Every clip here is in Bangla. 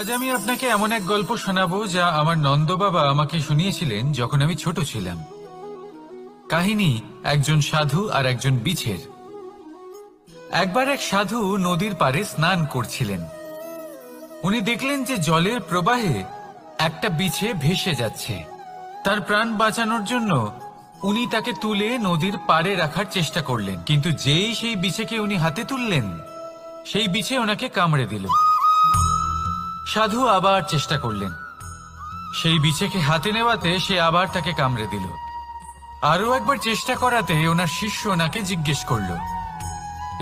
আজ আমি আপনাকে এমন এক গল্প শোনাবো যা আমার নন্দ বাবা আমাকে শুনিয়েছিলেন যখন আমি ছোট ছিলাম। কাহিনী একজন সাধু আর একজন বিছের। একবার এক সাধু নদীর পাড়ে স্নান করছিলেন। উনি দেখলেন যে জলের প্রবাহে একটা বিছে ভেসে যাচ্ছে। তার প্রাণ বাঁচানোর জন্য উনি তাকে তুলে নদীর পাড়ে রাখার চেষ্টা করলেন, কিন্তু যেই সেই বিছেকে উনি হাতে তুললেন, সেই বিছে ওনাকে কামড়ে দিল। সাধু আবার চেষ্টা করলেন, সেই বিছেকে হাতে নেওয়াতে সে আবার তাকে কামড়ে দিল। আরো একবার চেষ্টা করাতে ওনার শিষ্য ওনাকে জিজ্ঞেস করল,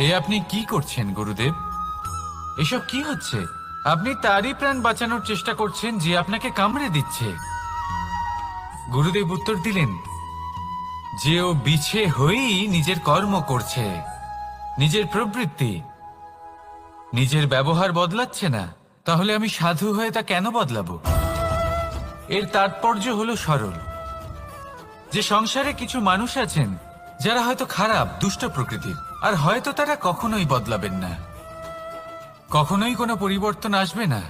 এ আপনি কি করছেন গুরুদেব? এসব কি হচ্ছে? আপনি তারই প্রাণ বাঁচানোর চেষ্টা করছেন যে আপনাকে কামড়ে দিচ্ছে। গুরুদেব উত্তর দিলেন যে ও বিছে হয়েই নিজের কর্ম করছে, নিজের প্রবৃত্তি, নিজের ব্যবহার বদলাচ্ছে না। তাহলে আমি সাধু হয়ে তা কেন বদলাবো? এর তাৎপর্য হলো সরল, যে সংসারে কিছু মানুষ আছেন যারা হয়তো খারাপ, দুষ্ট প্রকৃতির, আর হয়তো তারা কখনোই বদলাবেন না, কখনোই কোনো পরিবর্তন আসবে না।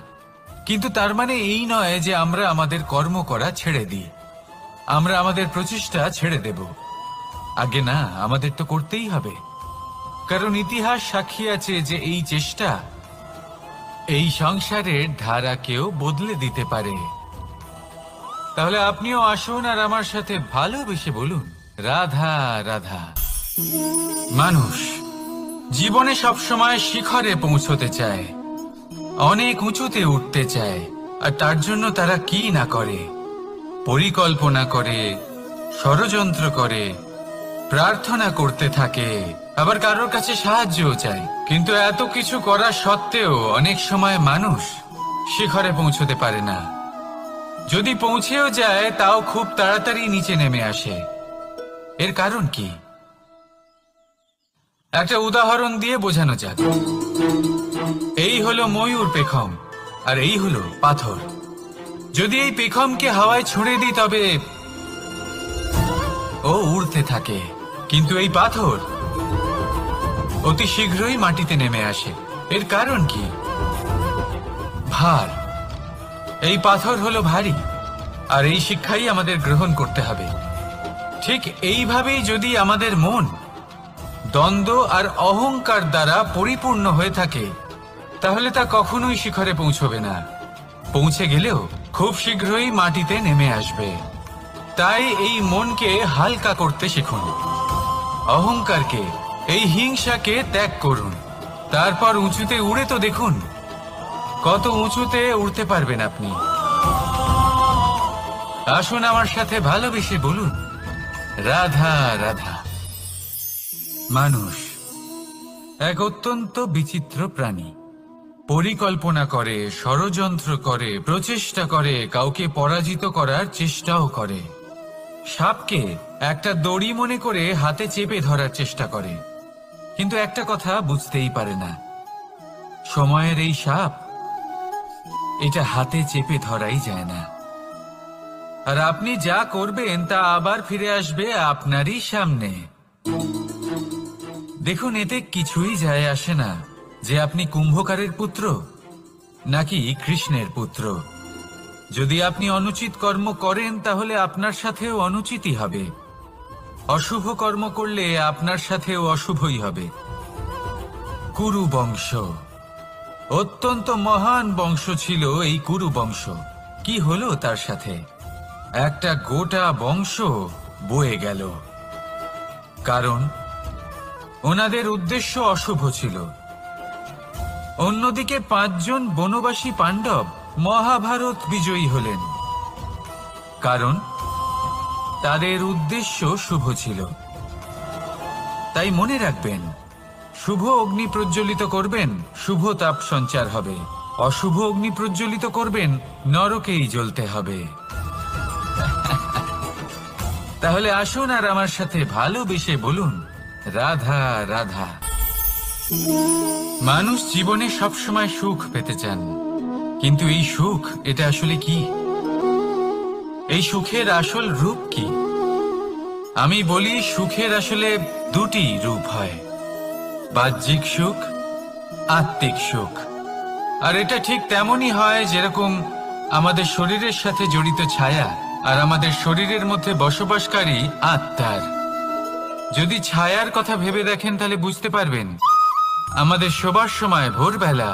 কিন্তু তার মানে এই নয় যে আমরা আমাদের কর্ম করা ছেড়ে দিই, আমরা আমাদের প্রচেষ্টা ছেড়ে দেব। আগে না, আমাদের তো করতেই হবে, কারণ ইতিহাস সাক্ষী আছে যে এই চেষ্টা এই সংসারের ধারাকেও বদলে দিতে পারে। তাহলে আপনিও আসুন আর আমার সাথে ভালোবেসে বলুন, রাধা রাধা। মানুষ জীবনে সবসময় শিখরে পৌঁছতে চায়, অনেক উঁচুতে উঠতে চায়, আর তার জন্য তারা কি না করে, পরিকল্পনা করে, ষড়যন্ত্র করে, প্রার্থনা করতে থাকে, আবার কারোর কাছে সাহায্যও চায়। কিন্তু এত কিছু করা সত্ত্বেও অনেক সময় মানুষ শিখরে পৌঁছতে পারে না। যদি পৌঁছেও যায় তাও খুব তাড়াতাড়ি নিচে নেমে আসে। এর কারণ কি? একটা উদাহরণ দিয়ে বোঝানো যাক। এই হলো ময়ূর পেখম, আর এই হলো পাথর। যদি এই পেখমকে হাওয়ায় ছুঁড়ে দিই তবে ও উড়তে থাকে, কিন্তু এই পাথর অতি শীঘ্রই মাটিতে নেমে আসে। এর কারণ কি? ভার। এই পাথর হলো ভারী, আর এই শিক্ষাই আমাদের গ্রহণ করতে হবে। ঠিক এইভাবেই যদি আমাদের মন দ্বন্দ্ব আর অহংকার দ্বারা পরিপূর্ণ হয়ে থাকে, তাহলে তা কখনোই শিখরে পৌঁছবে না। পৌঁছে গেলেও খুব শীঘ্রই মাটিতে নেমে আসবে। তাই এই মনকে হালকা করতে শিখুন, অহংকারকে, এই হিংসাকে ত্যাগ করুন। তারপর উঁচুতে উড়ে তো দেখুন কত উঁচুতে উড়তে পারবেন আপনি। আসুন আমার সাথে ভালোবেসে বলুন, রাধা রাধা। মানুষ এক অত্যন্ত বিচিত্র প্রাণী। পরিকল্পনা করে, ষড়যন্ত্র করে, প্রচেষ্টা করে, কাউকে পরাজিত করার চেষ্টাও করে। সাপকে একটা দড়ি মনে করে হাতে চেপে ধরার চেষ্টা করে, কিন্তু একটা কথা বুঝতেই পারে না, সময়ের এই সাপ, এটা হাতে চেপে ধরাই যায় না। আর আপনি যা করবেন তা আবার ফিরে আসবে আপনারই সামনে। দেখুন, এতে কিছুই যায় আসে না যে আপনি কুম্ভকারের পুত্র নাকি কৃষ্ণের পুত্র। যদি আপনি অনুচিত কর্ম করেন তাহলে আপনার সাথেও অনুচিতই হবে। অশুভ কর্ম করলে আপনার সাথেও অশুভই হবে। কুরু বংশ অত্যন্ত মহান বংশ ছিল। এই কুরু বংশ কি হলো তার সাথে? একটা গোটা বংশ বয়ে গেল, কারণ ওনাদের উদ্দেশ্য অশুভ ছিল। অন্যদিকে 5 জন বনবাসী পাণ্ডব মহাভারত বিজয়ী হলেন, কারণ তাদের উদ্দেশ্য শুভ ছিল। তাই মনে রাখবেন, শুভ অগ্নি প্রজ্বলিত করবেন, শুভ তাপ সঞ্চার হবে। অশুভ অগ্নি প্রজ্বলিত করবেন, নরকেই জ্বলতে হবে। তাহলে আসুন আর আমার সাথে ভালোবেসে বলুন, রাধা রাধা। মানুষ জীবনে সবসময় সুখ পেতে চান, কিন্তু এই সুখ, এটা আসলে কি? এই সুখের আসল রূপ কি? আমি বলি, সুখের আসলে 2টি রূপ হয়, বাহ্যিক সুখ, আত্মিক সুখ। আর এটা ঠিক তেমনই হয় যেরকম আমাদের শরীরের সাথে জড়িত ছায়া আর আমাদের শরীরের মধ্যে বসবাসকারী আত্মার। যদি ছায়ার কথা ভেবে দেখেন তাহলে বুঝতে পারবেন আমাদের শোবার সময় ভোরবেলা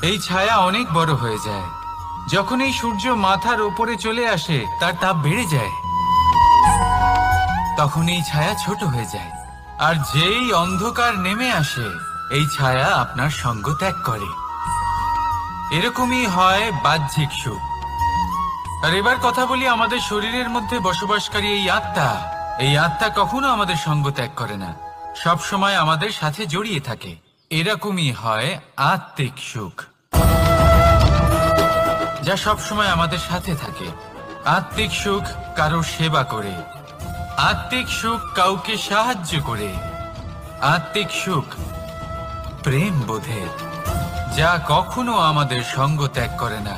এই ছায়া অনেক বড় হয়ে যায়। যখন এই সূর্য মাথার ওপরে চলে আসে তার তাপ বেড়ে যায়, তখন এই ছায়া ছোট হয়ে যায়। আর যেই অন্ধকার নেমে আসে এই ছায়া আপনার সঙ্গ ত্যাগ করে। এরকমই হয় বাহ্যিক সুখ। আর এবার কথা বলি আমাদের শরীরের মধ্যে বসবাসকারী এই আত্মা। এই আত্মা কখনো আমাদের সঙ্গ ত্যাগ করে না, সব সময় আমাদের সাথে জড়িয়ে থাকে। এরকমই হয় আত্মিক সুখ, যা সব সময় আমাদের সাথে থাকে। আত্মিক সুখ কারোর সেবা করে, আত্মিক সুখ কাউকে সাহায্য করে, আত্মিক সুখ প্রেম বোধের, যা কখনো আমাদের সঙ্গ ত্যাগ করে না।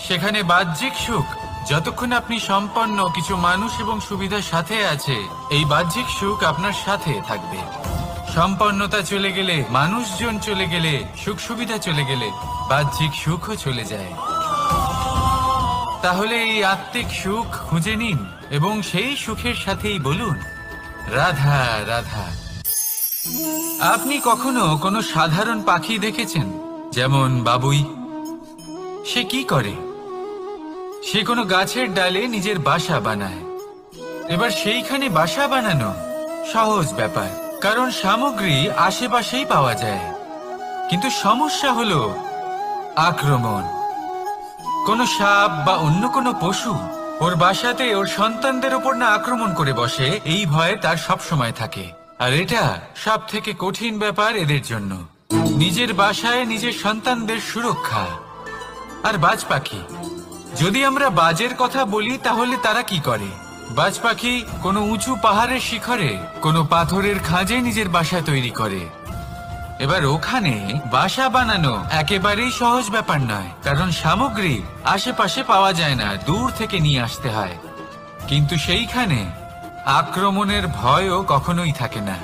সেখানে বাহ্যিক সুখ, যতক্ষণ আপনি সম্পন্ন কিছু মানুষ এবং সুবিধার সাথে আছে, এই বাহ্যিক সুখ আপনার সাথে থাকবে। সম্পন্নতা চলে গেলে, মানুষজন চলে গেলে, সুখ সুবিধা চলে গেলে বাহ্যিক সুখও চলে যায়। তাহলে এই আত্মিক সুখ খুঁজে নিন এবং সেই সুখের সাথেই বলুন রাধা রাধা। আপনি কখনো কোনো সাধারণ পাখি দেখেছেন? যেমন বাবুই। সে কি করে? সে কোনো গাছের ডালে নিজের বাসা বানায়। এবার সেইখানে বাসা বানানো সহজ ব্যাপার, কারণ সামগ্রী আশেপাশেই পাওয়া যায়। কিন্তু সমস্যা হলো আক্রমণ। কোনো সাপ বা অন্য কোনো পশু ওর বাসাতে ওর সন্তানদের উপর না আক্রমণ করে বসে, এই ভয়ে তার সব সময় থাকে। আর এটা সব থেকে কঠিন ব্যাপার এদের জন্য, নিজের বাসায় নিজের সন্তানদের সুরক্ষা। আর বাজ পাখি, যদি আমরা বাজের কথা বলি তাহলে তারা কি করে? বাজ পাখি কোনো উঁচু পাহাড়ের শিখরে, কোনো পাথরের খাঁজে নিজের বাসা তৈরি করে। এবার ওখানে বাসা বানানো একেবারেই সহজ ব্যাপার নয়, কারণ সামগ্রী আশেপাশে পাওয়া যায় না, দূর থেকে নিয়ে আসতে হয়। কিন্তু সেইখানে আক্রমণের ভয়ও কখনোই থাকে না।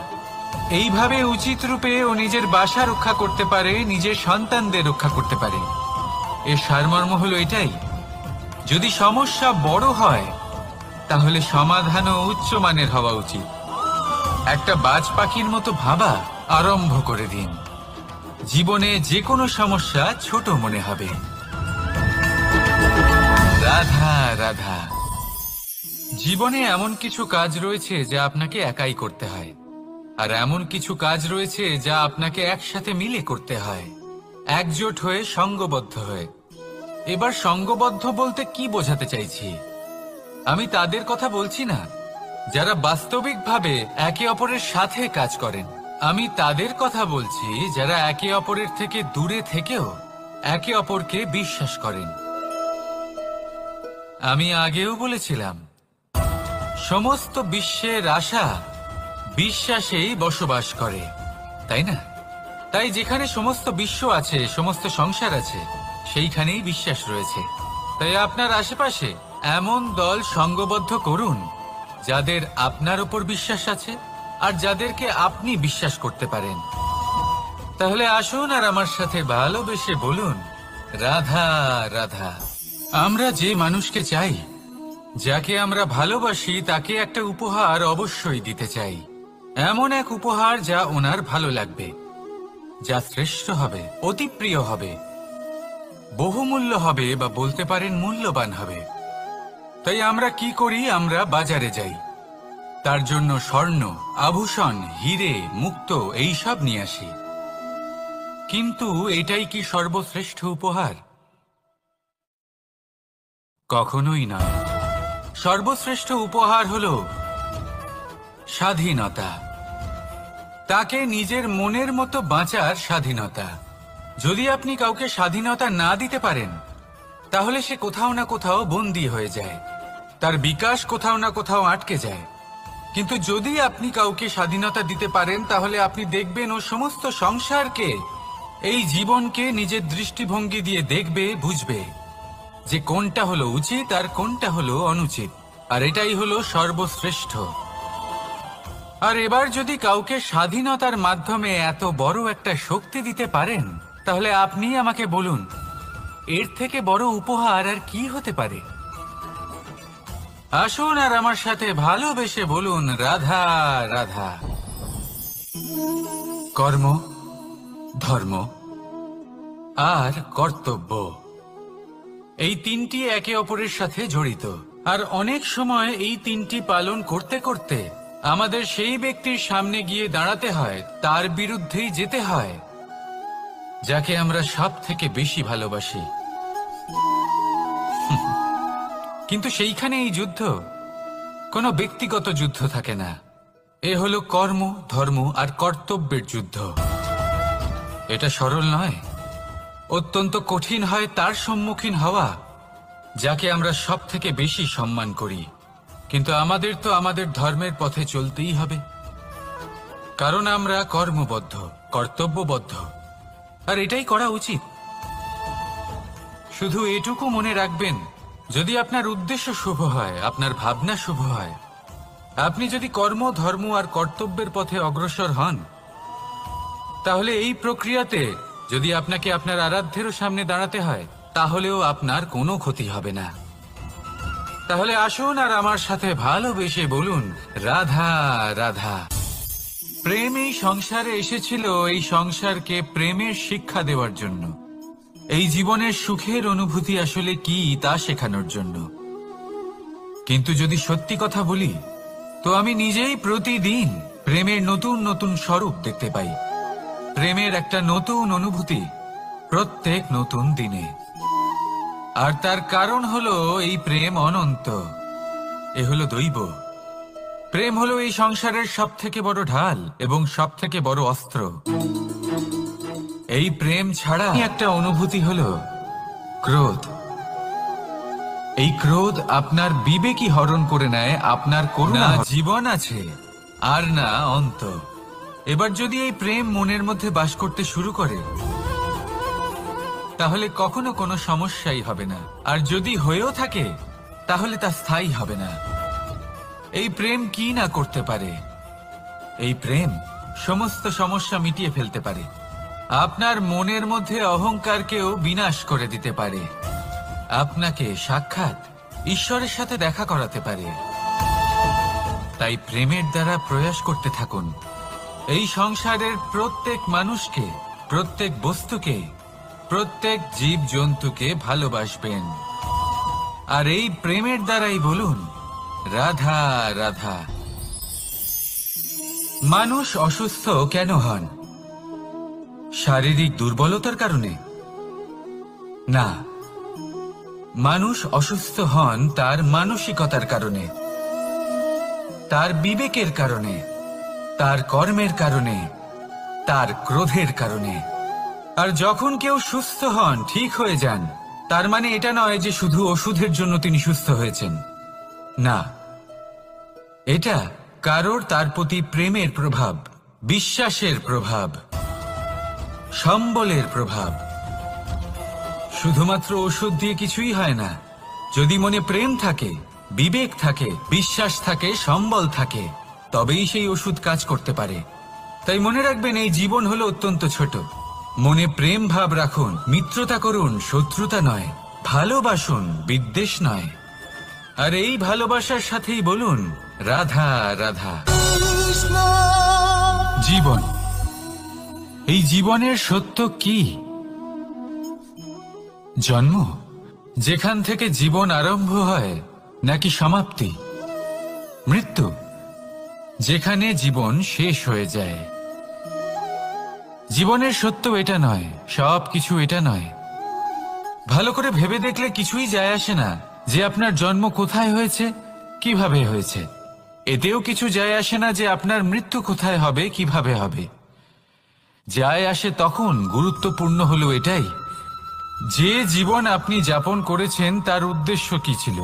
এইভাবে উচিত রূপে ও নিজের বাসা রক্ষা করতে পারে, নিজের সন্তানদের রক্ষা করতে পারে। এর সারমর্ম হলো এটাই, যদি সমস্যা বড় হয় তাহলে সমাধানও উচ্চমানের হওয়া উচিত। একটা বাজ পাখির মতো ভাবা আরম্ভ করে দিন। জীবনে যে কোনো সমস্যা ছোট মনে হবে। রাধা রাধা। জীবনে এমন কিছু কাজ রয়েছে যা আপনাকে একাই করতে হয়, আর এমন কিছু কাজ রয়েছে যা আপনাকে একসাথে মিলে করতে হয়, একজোট হয়ে, সঙ্গবদ্ধ হয়ে। এবার সঙ্গবদ্ধ বলতে কি বোঝাতে চাইছি? আমি তাদের কথা বলছি না যারা বাস্তবিকভাবে একে অপরের সাথে কাজ করেন। আমি তাদের কথা বলছি যারা একে অপরের থেকে দূরে থেকেও একে অপরকে বিশ্বাস করেন। আমি আগেও বলেছিলাম, সমস্ত বিশ্বের আশা বিশ্বাসেই বসবাস করে, তাই না? তাই যেখানে সমস্ত বিশ্ব আছে, সমস্ত সংসার আছে, সেইখানেই বিশ্বাস রয়েছে। তাই আপনার আশেপাশে এমন দল সঙ্গবদ্ধ করুন যাদের আপনার উপর বিশ্বাস আছে আর যাদেরকে আপনি বিশ্বাস করতে পারেন। তাহলে আসুন আর আমার সাথে ভালোবেসে বলুন রাধা রাধা। আমরা যে মানুষকে চাই, যাকে আমরা ভালোবাসি, তাকে একটা উপহার অবশ্যই দিতে চাই। এমন এক উপহার যা ওনার ভালো লাগবে, যা শ্রেষ্ঠ হবে, অতি প্রিয় হবে, বহুমূল্য হবে, বা বলতে পারেন মূল্যবান হবে। তাই আমরা কি করি? আমরা বাজারে যাই, তার জন্য স্বর্ণ, আভূষণ, হিরে, মুক্ত এইসব নিয়ে আসি। কিন্তু এটাই কি সর্বশ্রেষ্ঠ উপহার? কখনোই নয়। সর্বশ্রেষ্ঠ উপহার হলো স্বাধীনতা, তাকে নিজের মনের মতো বাঁচার স্বাধীনতা। যদি আপনি কাউকে স্বাধীনতা না দিতে পারেন তাহলে সে কোথাও না কোথাও বন্দী হয়ে যায়, তার বিকাশ কোথাও না কোথাও আটকে যায়। কিন্তু যদি আপনি কাউকে স্বাধীনতা দিতে পারেন তাহলে আপনি দেখবেন ও সমস্ত সংসারকে, এই জীবনকে নিজের দৃষ্টিভঙ্গি দিয়ে দেখবে, বুঝবে যে কোনটা হলো উচিত আর কোনটা হলো অনুচিত। আর এটাই হলো সর্বশ্রেষ্ঠ। আর এবার যদি কাউকে স্বাধীনতার মাধ্যমে এত বড় একটা শক্তি দিতে পারেন তাহলে আপনি আমাকে বলুন, এর থেকে বড় উপহার আর কি হতে পারে? আসুন আর আমার সাথে ভালোবেসে বলুন, রাধা রাধা। কর্ম, ধর্ম আর কর্তব্য, এই তিনটি একে অপরের সাথে জড়িত। আর অনেক সময় এই তিনটি পালন করতে করতে আমাদের সেই ব্যক্তির সামনে গিয়ে দাঁড়াতে হয়, তার বিরুদ্ধেই যেতে হয়, যাকে আমরা সব থেকে বেশি ভালোবাসি। কিন্তু সেইখানে এই যুদ্ধ কোনো ব্যক্তিগত যুদ্ধ থাকে না। এ হলো কর্ম, ধর্ম আর কর্তব্যের যুদ্ধ। এটা সরল নয়, অত্যন্ত কঠিন হয় তার সম্মুখীন হওয়া যাকে আমরা সব থেকে বেশি সম্মান করি। কিন্তু আমাদের তো আমাদের ধর্মের পথে চলতেই হবে, কারণ আমরা কর্মবদ্ধ, কর্তব্যবদ্ধ, আর এটাই করা উচিত। শুধু এটুকু মনে রাখবেন, যদি আপনার উদ্দেশ্য শুভ হয়, আপনার ভাবনা শুভ হয়, আপনি যদি কর্ম, ধর্ম আর কর্তব্যের পথে অগ্রসর হন, তাহলে এই প্রক্রিয়াতে যদি আপনাকে আপনার আরাধ্যেরও সামনে দাঁড়াতে হয়, তাহলেও আপনার কোনো ক্ষতি হবে না। তাহলে আসুন আর আমার সাথে ভালোবেসে বলুন, রাধা রাধা। প্রেম এই সংসারে এসেছিল এই সংসারকে প্রেমের শিক্ষা দেওয়ার জন্য, এই জীবনের সুখের অনুভূতি আসলে কি তা শেখানোর জন্য। কিন্তু যদি সত্যি কথা বলি, তো আমি নিজেই প্রতিদিন প্রেমের নতুন নতুন স্বরূপ দেখতে পাই, প্রেমের একটা নতুন অনুভূতি প্রত্যেক নতুন দিনে। আর তার কারণ হলো এই প্রেম অনন্ত, এ হলো দৈব। প্রেম হলো এই সংসারের সব থেকে বড় ঢাল এবং সব থেকে বড় অস্ত্র। এই প্রেম ছাড়া একটা অনুভূতি হলো ক্রোধ। এই ক্রোধ আপনার বিবেকই হরণ করে নেয়, আপনার করুণা জীবন আছে আর না অন্ত। এবার যদি এই প্রেম মনের মধ্যে বাস করতে শুরু করে, তাহলে কখনো কোনো সমস্যাই হবে না। আর যদি হয়েও থাকে, তাহলে তা স্থায়ী হবে না। এই প্রেম কি না করতে পারে? এই প্রেম সমস্ত সমস্যা মিটিয়ে ফেলতে পারে, আপনার মনের মধ্যে অহংকারকেও বিনাশ করে দিতে পারে, আপনাকে সাক্ষাৎ ঈশ্বরের সাথে দেখা করাতে পারে। তাই প্রেমের দ্বারা প্রয়াস করতে থাকুন, এই সংসারের প্রত্যেক মানুষকে, প্রত্যেক বস্তুকে, প্রত্যেক জীব জন্তুকে ভালোবাসবেন। আর এই প্রেমের দ্বারাই বলুন, রাধা রাধা। মানুষ অসুস্থ কেন হন? শারীরিক দুর্বলতার কারণে? না, মানুষ অসুস্থ হন তার মানসিকতার কারণে, তার বিবেকের কারণে, তার কর্মের কারণে, তার ক্রোধের কারণে। আর যখন কেউ সুস্থ হন, ঠিক হয়ে যান, তার মানে এটা নয় যে শুধু ওষুধের জন্য তিনি সুস্থ হয়েছেন। না, এটা কারোর তার প্রতি প্রেমের প্রভাব, বিশ্বাসের প্রভাব, সম্বলের প্রভাব। শুধুমাত্র ওষুধ দিয়ে কিছুই হয় না। যদি মনে প্রেম থাকে, বিবেক থাকে, বিশ্বাস থাকে, সম্বল থাকে, তবেই সেই ওষুধ কাজ করতে পারে। তাই মনে রাখবেন, এই জীবন হলো অত্যন্ত ছোট। মনে প্রেম ভাব রাখুন, মিত্রতা করুন, শত্রুতা নয়, ভালোবাসুন, বিদ্বেষ নয়। আর এই ভালোবাসার সাথেই বলুন, রাধা রাধা। জীবন, এই জীবনের সত্য কি? জন্ম, যেখান থেকে জীবন আরম্ভ হয়, নাকি সমাপ্তি? মৃত্যু, যেখানে জীবন শেষ হয়ে যায়। জীবনের সত্য এটা নয়, সব কিছু এটা নয়। ভালো করে ভেবে দেখলে কিছুই যায় আসে না যে আপনার জন্ম কোথায় হয়েছে, কিভাবে হয়েছে। এতেও কিছু যায় আসে না যে আপনার মৃত্যু কোথায় হবে, কিভাবে হবে। যায় আসে তখন, গুরুত্বপূর্ণ হলো এটাই যে জীবন আপনি যাপন করেছেন তার উদ্দেশ্য কি ছিল,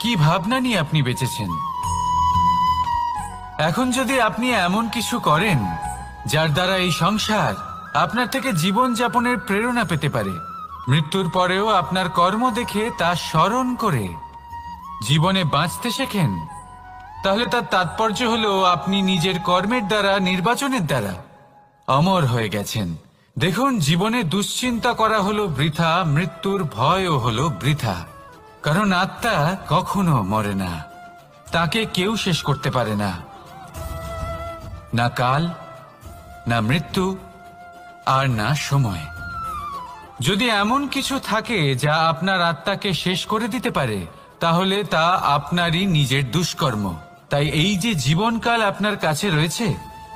কি ভাবনা নিয়ে আপনি বেঁচেছেন। এখন যদি আপনি এমন কিছু করেন যার দ্বারা এই সংসার আপনার থেকে জীবন যাপনের প্রেরণা পেতে পারে, মৃত্যুর পরেও আপনার কর্ম দেখে তা স্মরণ করে জীবনে বাঁচতে শেখেন, তাহলে তার তাৎপর্য হলো আপনি নিজের কর্মের দ্বারা, নির্বাচনের দ্বারা অমর হয়ে গেছেন, দেখুন, জীবনে দুশ্চিন্তা করা হলো বৃথা, মৃত্যুর ভয়ও হলো বৃথা। কারণ আত্মা কখনো মরে না, তাকে কেউ শেষ করতে পারে না, না কাল, না মৃত্যু, আর না সময়। যদি এমন কিছু থাকে যা আপনার আত্মাকে শেষ করে দিতে পারে, তাহলে তা আপনারই নিজের দুষ্কর্ম। তাই এই যে জীবনকাল আপনার কাছে রয়েছে,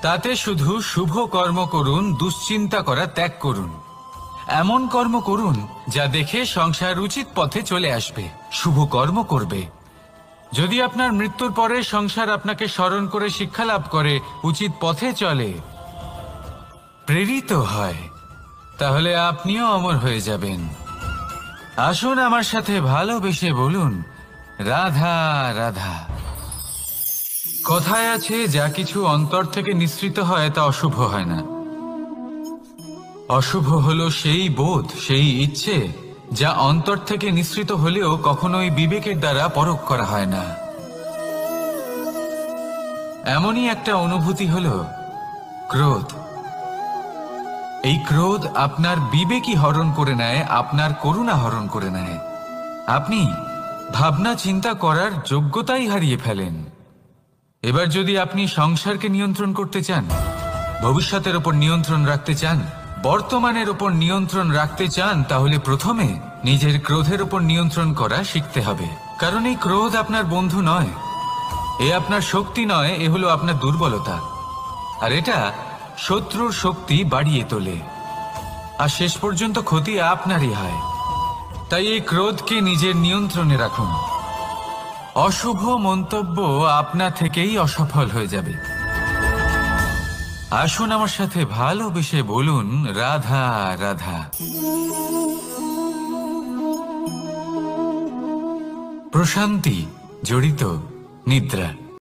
তাতে শুধু শুভ কর্ম করুন, দুশ্চিন্তা করা ত্যাগ করুন। এমন কর্ম করুন যা দেখে সংসার উচিত পথে চলে আসবে, শুভ কর্ম করবে। যদি আপনার মৃত্যুর পরে সংসার আপনাকে স্মরণ করে শিক্ষা লাভ করে, উচিত পথে চলে, প্রেরিত হয়, তাহলে আপনিও অমর হয়ে যাবেন। আসুন আমার সাথে ভালোবেসে বলুন, রাধা রাধা। কথায় আছে, যা কিছু অন্তর থেকে নিঃসৃত হয় তা অশুভ হয় না। অশুভ হলো সেই বোধ, সেই ইচ্ছে যা অন্তর থেকে নিঃসৃত হলেও কখনোই বিবেকের দ্বারা পরখ করা হয় না। এমনই একটা অনুভূতি হলো ক্রোধ। এই ক্রোধ আপনার বিবেকই হরণ করে নেয়, আপনার করুণা হরণ করে নেয়। আপনি ভাবনা চিন্তা করার যোগ্যতাই হারিয়ে ফেলেন। এবার যদি আপনি সংসারকে নিয়ন্ত্রণ করতে চান, ভবিষ্যতের উপর নিয়ন্ত্রণ রাখতে চান, বর্তমানের উপর নিয়ন্ত্রণ রাখতে চান, তাহলে প্রথমে নিজের ক্রোধের উপর নিয়ন্ত্রণ করা শিখতে হবে। কারণ এই ক্রোধ আপনার বন্ধু নয়, এ আপনার শক্তি নয়, এ হলো আপনার দুর্বলতা। আর এটা শত্রুর শক্তি বাড়িয়ে তোলে, আর শেষ পর্যন্ত ক্ষতি আপনারই হয়। তাই এই ক্রোধকে নিজের নিয়ন্ত্রণে রাখুন। অশুভ মন্তব্য আপনা থেকেই অসফল হয়ে যাবে। আসুন আমার সাথে ভালোবেসে বলুন, রাধা রাধা। প্রশান্তি জড়িত নিদ্রা।